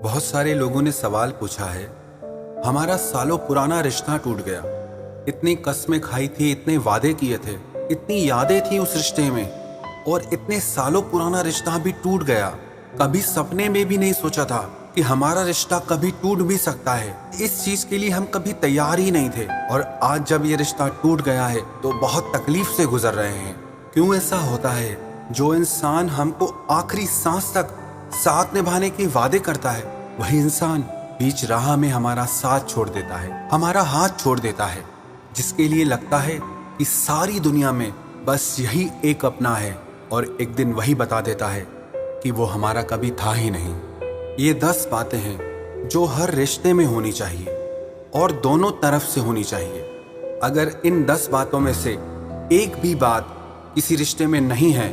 बहुत सारे लोगों ने सवाल पूछा है। हमारा सालों पुराना रिश्ता टूट गया, इतनी कस्में खाई थी, इतने वादे किए थे, इतनी यादें थी उस रिश्ते में, और इतने सालों पुराना रिश्ता भी टूट गया। कभी सपने में भी नहीं सोचा था कि हमारा रिश्ता कभी टूट भी सकता है। इस चीज के लिए हम कभी तैयार ही नहीं थे, और आज जब ये रिश्ता टूट गया है तो बहुत तकलीफ से गुजर रहे हैं। क्यों ऐसा होता है? जो इंसान हमको आखिरी सांस तक साथ निभाने के वादे करता है, वही इंसान बीच राह में हमारा साथ छोड़ देता है, हमारा हाथ छोड़ देता है। जिसके लिए लगता है कि सारी दुनिया में बस यही एक अपना है, और एक दिन वही बता देता है कि वो हमारा कभी था ही नहीं। ये 10 बातें हैं जो हर रिश्ते में होनी चाहिए, और दोनों तरफ से होनी चाहिए। अगर इन 10 बातों में से एक भी बात किसी रिश्ते में नहीं है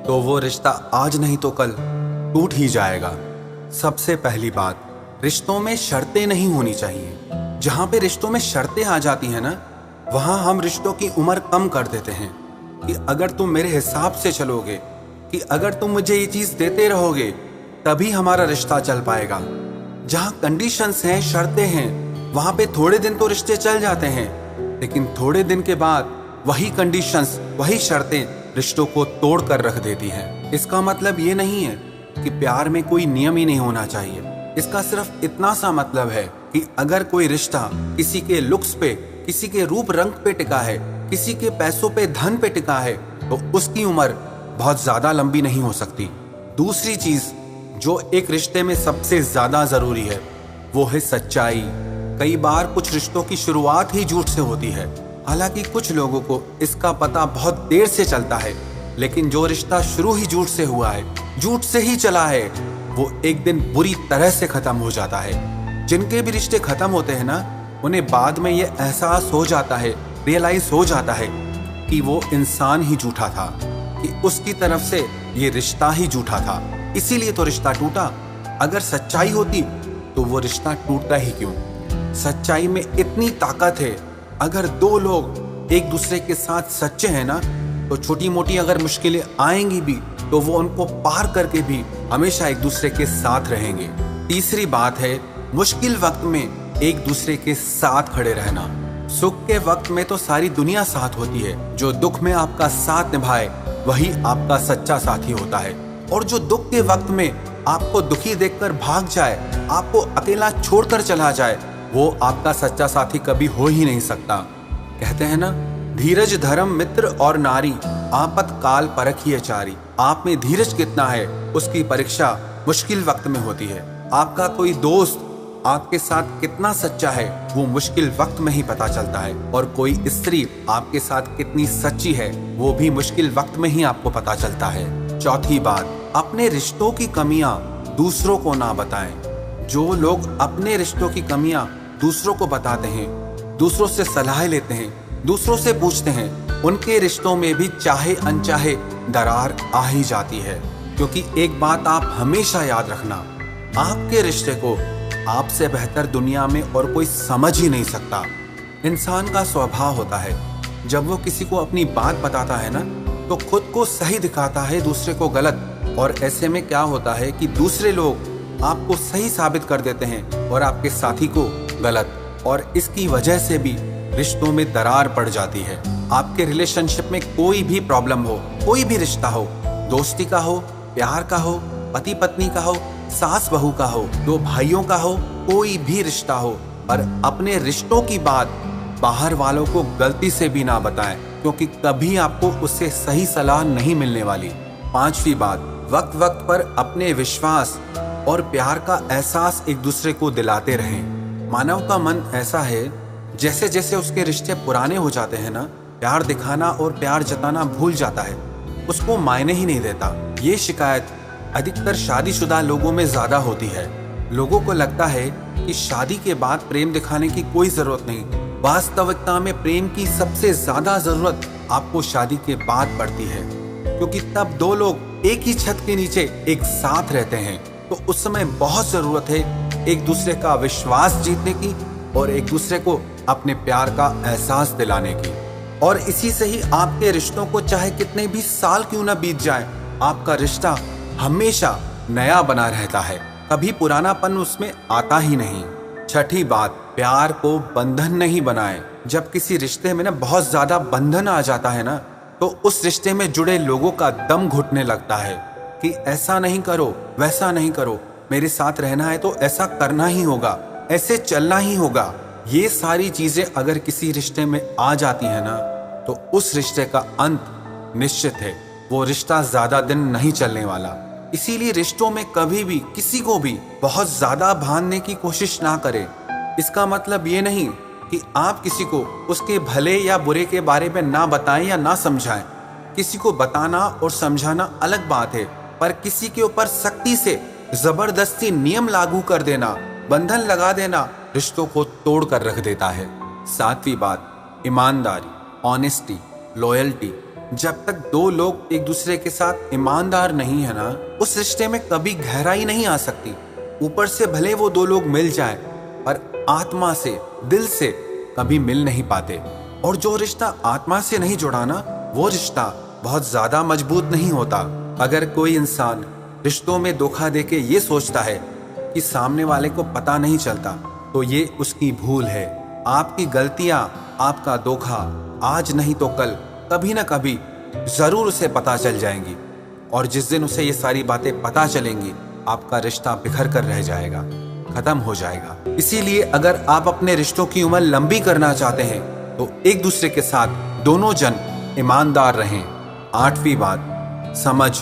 तो वो रिश्ता आज नहीं तो कल टूट ही जाएगा। सबसे पहली बात, रिश्तों में शर्तें नहीं होनी चाहिए। जहां पे रिश्तों में शर्तें आ जाती हैं ना, वहां हम रिश्तों की उम्र कम कर देते हैं कि अगर तुम मेरे हिसाब से चलोगे, कि अगर तुम मुझे ये चीज देते रहोगे, तभी हमारा रिश्ता चल पाएगा। जहां कंडीशंस हैं, शर्तें हैं, वहां पे थोड़े दिन तो रिश्ते चल जाते हैं, लेकिन थोड़े दिन के बाद वही कंडीशंस, वही शर्तें रिश्तों को तोड़ कर रख देती हैं। इसका मतलब ये नहीं है कि प्यार में कोई नियम ही नहीं होना चाहिए। इसका सिर्फ इतना सा मतलब है कि अगर कोई रिश्ता किसी के लुक्स पे, किसी के रूप रंग पे टिका है, किसी के पैसों पे, धन पे टिका है, तो उसकी उम्र बहुत ज्यादा लंबी नहीं हो सकती। दूसरी चीज जो एक रिश्ते में सबसे ज्यादा जरूरी है, वो है सच्चाई। कई बार कुछ रिश्तों की शुरुआत ही झूठ से होती है। हालांकि कुछ लोगों को इसका पता बहुत देर से चलता है, लेकिन जो रिश्ता शुरू ही झूठ से हुआ है, झूठ से ही चला है, वो एक दिन बुरी तरह से खत्म हो जाता है। जिनके भी रिश्ते खत्म होते हैं ना, उन्हें बाद में ये एहसास हो जाता है, रियलाइज हो जाता है कि वो इंसान ही झूठा था, कि उसकी तरफ से ये रिश्ता ही झूठा था, इसीलिए तो रिश्ता टूटा। अगर सच्चाई होती तो वो रिश्ता टूटता ही क्यों? सच्चाई में इतनी ताकत है। अगर दो लोग एक दूसरे के साथ सच्चे हैं ना, तो छोटी मोटी अगर मुश्किलें आएंगी भी तो वो उनको पार करके भी हमेशा एक दूसरे के साथ रहेंगे। तीसरी बात है, मुश्किल वक्त में एक दूसरे के साथ खड़े रहना। सुख के वक्त में तो सारी दुनिया साथ होती है, जो दुख में आपका साथ निभाए वही आपका सच्चा साथी होता है। और जो दुख के वक्त में आपको दुखी देखकर भाग जाए, आपको अकेला छोड़कर चला जाए, वो आपका सच्चा साथी कभी हो ही नहीं सकता। कहते हैं ना, धीरज धर्म मित्र और नारी, आपत काल परखिए चारी। आप में धीरज कितना है, उसकी परीक्षा मुश्किल वक्त में होती है। आपका कोई दोस्त आपके साथ कितना सच्चा है, वो मुश्किल वक्त में ही पता चलता है। और कोई स्त्री आपके साथ कितनी सच्ची है, वो भी मुश्किल वक्त में ही आपको पता चलता है। चौथी बात, अपने रिश्तों की कमियां दूसरों को ना बताएं। जो लोग अपने रिश्तों की कमियां दूसरों को बताते हैं, दूसरों से सलाह लेते हैं, दूसरों से पूछते हैं, उनके रिश्तों में भी चाहे अनचाहे दरार आ ही जाती है। क्योंकि एक बात आप हमेशा याद रखना, आपके रिश्ते को आपसे बेहतर दुनिया में और कोई समझ ही नहीं सकता। इंसान का स्वभाव होता है, जब वो किसी को अपनी बात बताता है ना, तो खुद को सही दिखाता है, दूसरे को गलत। और ऐसे में क्या होता है कि दूसरे लोग आपको सही साबित कर देते हैं और आपके साथी को गलत, और इसकी वजह से भी रिश्तों में दरार पड़ जाती है। आपके रिलेशनशिप में कोई भी प्रॉब्लम हो, कोई भी रिश्ता हो, दोस्ती का हो, प्यार का हो, पति पत्नी का हो, सास बहू का हो, दो भाइयों का हो, कोई भी रिश्ता हो, और अपने रिश्तों की बात बाहर वालों को गलती से भी ना बताएं, क्योंकि कभी आपको उससे सही सलाह नहीं मिलने वाली। पांचवी बात, वक्त वक्त पर अपने विश्वास और प्यार का एहसास एक दूसरे को दिलाते रहें। मानव का मन ऐसा है, जैसे जैसे उसके रिश्ते पुराने हो जाते हैं ना, प्यार दिखाना और प्यार जताना भूल जाता है, उसको मायने ही नहीं देता। ये शिकायत अधिकतर शादीशुदा लोगों में ज्यादा होती है। लोगों को लगता है कि शादी के बाद प्रेम दिखाने की कोई जरूरत नहीं। वास्तविकता में प्रेम की सबसे ज्यादा जरूरत आपको शादी के बाद पड़ती है, क्योंकि तब दो लोग एक ही छत के नीचे एक साथ रहते हैं। तो उस समय बहुत जरूरत है एक दूसरे का विश्वास जीतने की और एक दूसरे को अपने प्यार का एहसास दिलाने की। और इसी से ही आपके रिश्तों को चाहे कितने भी साल क्यों ना बीत जाए, आपका रिश्ता हमेशा नया बना रहता है। कभी पुरानापन उसमें आता ही नहीं। छठी बात, प्यार को बंधन नहीं बनाए। जब किसी रिश्ते में ना बहुत ज्यादा बंधन आ जाता है ना, तो उस रिश्ते में जुड़े लोगों का दम घुटने लगता है कि ऐसा नहीं करो, वैसा नहीं करो, मेरे साथ रहना है तो ऐसा करना ही होगा, ऐसे चलना ही होगा। ये सारी चीजें अगर किसी रिश्ते में आ जाती है ना, तो उस रिश्ते का अंत निश्चित है। वो रिश्ता ज्यादा दिन नहीं चलने वाला। इसीलिए रिश्तों में कभी भी किसी को भी बहुत ज्यादा बांधने की कोशिश ना करें। इसका मतलब ये नहीं कि आप किसी को उसके भले या बुरे के बारे में ना बताएं या ना समझाएं। किसी को बताना और समझाना अलग बात है, पर किसी के ऊपर सख्ती से जबरदस्ती नियम लागू कर देना, बंधन लगा देना, रिश्तों को तोड़ कर रख देता है। सातवीं बात, ईमानदारी, ऑनेस्टी, लॉयल्टी। जब तक दो लोग एक दूसरे के साथ ईमानदार नहीं है ना, उस रिश्ते में कभी गहराई नहीं आ सकती। ऊपर से भले वो दो लोग मिल जाएं, पर आत्मा से, दिल से कभी मिल नहीं पाते। और जो रिश्ता आत्मा से नहीं जुड़ा ना, वो रिश्ता बहुत ज्यादा मजबूत नहीं होता। अगर कोई इंसान रिश्तों में धोखा देके ये सोचता है कि सामने वाले को पता नहीं चलता, तो ये उसकी भूल है। आपकी गलतियां, आपका धोखा आज नहीं तो कल, कभी ना कभी जरूर उसे पता चल जाएंगी। और जिस दिन उसे ये सारी बातें पता चलेंगी, आपका रिश्ता बिखर कर रह जाएगा, खत्म हो जाएगा। इसीलिए अगर आप अपने रिश्तों की उम्र लंबी करना चाहते हैं, तो एक दूसरे के साथ दोनों जन ईमानदार रहें। आठवीं बात, समझ,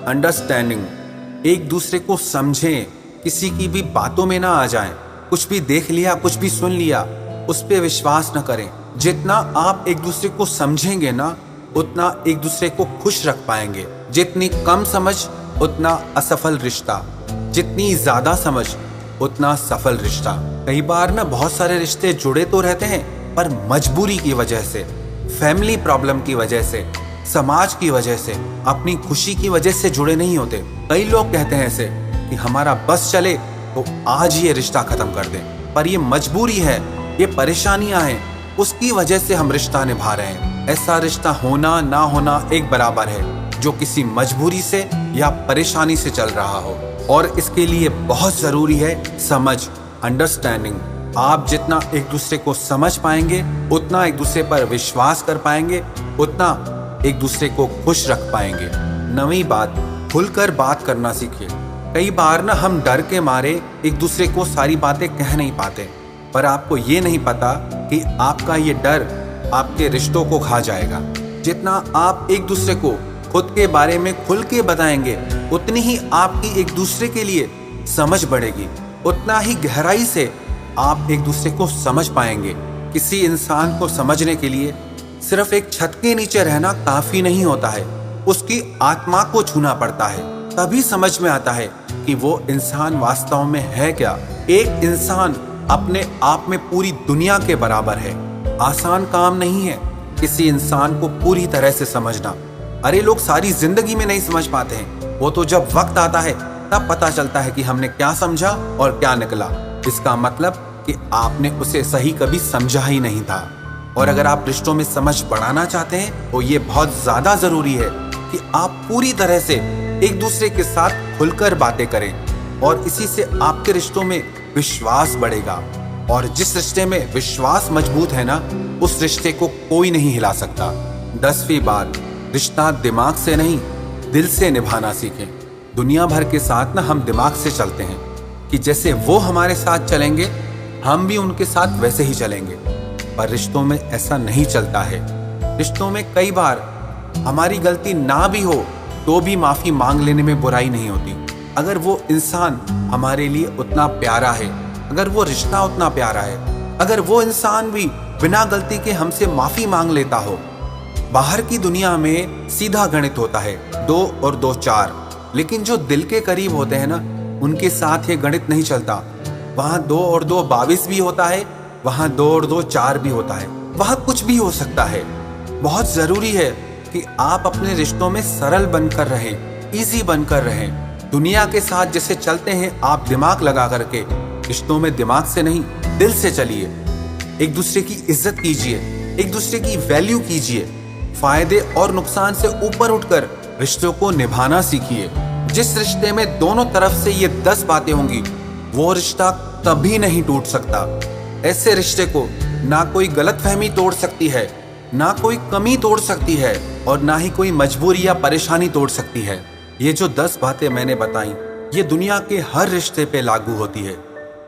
अंडरस्टैंडिंग। एक दूसरे को समझें, किसी की भी बातों में ना आ जाएं। कुछ भी देख लिया, कुछ भी सुन लिया, उस पर विश्वास न करें। जितना आप एक दूसरे को समझेंगे ना, उतना एक दूसरे को खुश रख पाएंगे। जितनी कम समझ उतना असफल रिश्ता, जितनी ज्यादा समझ उतना सफल रिश्ता। कई बार ना बहुत सारे रिश्ते जुड़े तो रहते हैं, पर मजबूरी की वजह से, फैमिली प्रॉब्लम की वजह से, समाज की वजह से, अपनी खुशी की वजह से जुड़े नहीं होते। कई लोग कहते हैं ऐसे कि हमारा बस चले तो आज ये रिश्ता खत्म कर दें, पर ये मजबूरी है, ये परेशानियां हैं, उसकी वजह से हम रिश्ता निभा रहे हैं। ऐसा रिश्ता होना ना होना एक बराबर है, जो किसी मजबूरी से या परेशानी से चल रहा हो। और इसके लिए बहुत जरूरी है समझ, अंडरस्टैंडिंग। आप जितना एक दूसरे को समझ पाएंगे, उतना एक दूसरे पर विश्वास कर पाएंगे, उतना एक दूसरे को खुश रख पाएंगे। नवीं बात, खुलकर बात करना सीखिए। कई बार ना हम डर के मारे एक दूसरे को सारी बातें कह नहीं पाते, पर आपको ये नहीं पता कि आपका ये डर आपके रिश्तों को खा जाएगा। जितना आप एक दूसरे को खुद के बारे में खुल के बताएंगे, उतनी ही आपकी एक दूसरे के लिए समझ बढ़ेगी, उतना ही गहराई से आप एक दूसरे को समझ पाएंगे। किसी इंसान को समझने के लिए सिर्फ एक छत के नीचे रहना काफी नहीं होता है, उसकी आत्मा को छूना पड़ता है, तभी समझ में आता है कि वो इंसान वास्तव में है क्या। एक इंसान अपने आप में पूरी दुनिया के बराबर है। आसान काम नहीं है किसी इंसान को पूरी तरह से समझना। अरे लोग सारी जिंदगी में नहीं समझ पाते हैं, वो तो जब वक्त आता है तब पता चलता है कि हमने क्या समझा और क्या निकला। इसका मतलब कि आपने उसे सही कभी समझा ही नहीं था। और अगर आप रिश्तों में समझ बढ़ाना चाहते हैं, तो ये बहुत ज्यादा जरूरी है कि आप पूरी तरह से एक दूसरे के साथ खुलकर बातें करें, और इसी से आपके रिश्तों में विश्वास बढ़ेगा। और जिस रिश्ते में विश्वास मजबूत है ना, उस रिश्ते को कोई नहीं हिला सकता। 10वीं बात, रिश्ता दिमाग से नहीं दिल से निभाना सीखें। दुनिया भर के साथ ना हम दिमाग से चलते हैं कि जैसे वो हमारे साथ चलेंगे, हम भी उनके साथ वैसे ही चलेंगे, पर रिश्तों में ऐसा नहीं चलता है। रिश्तों में कई बार हमारी गलती ना भी हो तो भी माफी मांग लेने में बुराई नहीं होती। अगर वो इंसान हमारे लिए उतना प्यारा है, अगर वो रिश्ता उतना प्यारा है, अगर वो इंसान भी बिना गलती के हमसे माफी मांग लेता हो। बाहर की दुनिया में सीधा गणित होता है, 2 और 2 4, लेकिन जो दिल के करीब होते हैं ना, उनके साथ ये गणित नहीं चलता। वहां 2 और 2 22 भी होता है, वहां 2 और 2 4 भी होता है, वहां कुछ भी हो सकता है। बहुत जरूरी है कि आप अपने रिश्तों में सरल बनकर रहें, इजी बनकर रहें। दुनिया के साथ जैसे चलते हैं, आप दिमाग लगा करके, रिश्तों में दिमाग से नहीं दिल से चलिए। एक दूसरे की इज्जत कीजिए, एक दूसरे की वैल्यू कीजिए। फायदे और नुकसान से ऊपर उठकर रिश्तों को निभाना सीखिए। जिस रिश्ते में दोनों तरफ से ये 10 बातें होंगी, वो रिश्ता कभी नहीं टूट सकता। ऐसे रिश्ते को ना कोई गलतफहमी तोड़ सकती है, ना कोई कमी तोड़ सकती है, और ना ही कोई मजबूरी या परेशानी तोड़ सकती है। ये जो 10 बातें मैंने बताई, ये दुनिया के हर रिश्ते पे लागू होती है,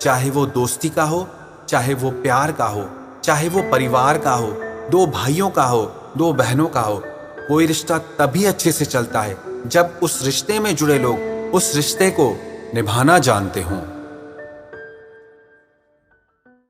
चाहे वो दोस्ती का हो, चाहे वो प्यार का हो, चाहे वो परिवार का हो, दो भाइयों का हो, दो बहनों का हो। कोई रिश्ता तभी अच्छे से चलता है जब उस रिश्ते में जुड़े लोग उस रिश्ते को निभाना जानते हों।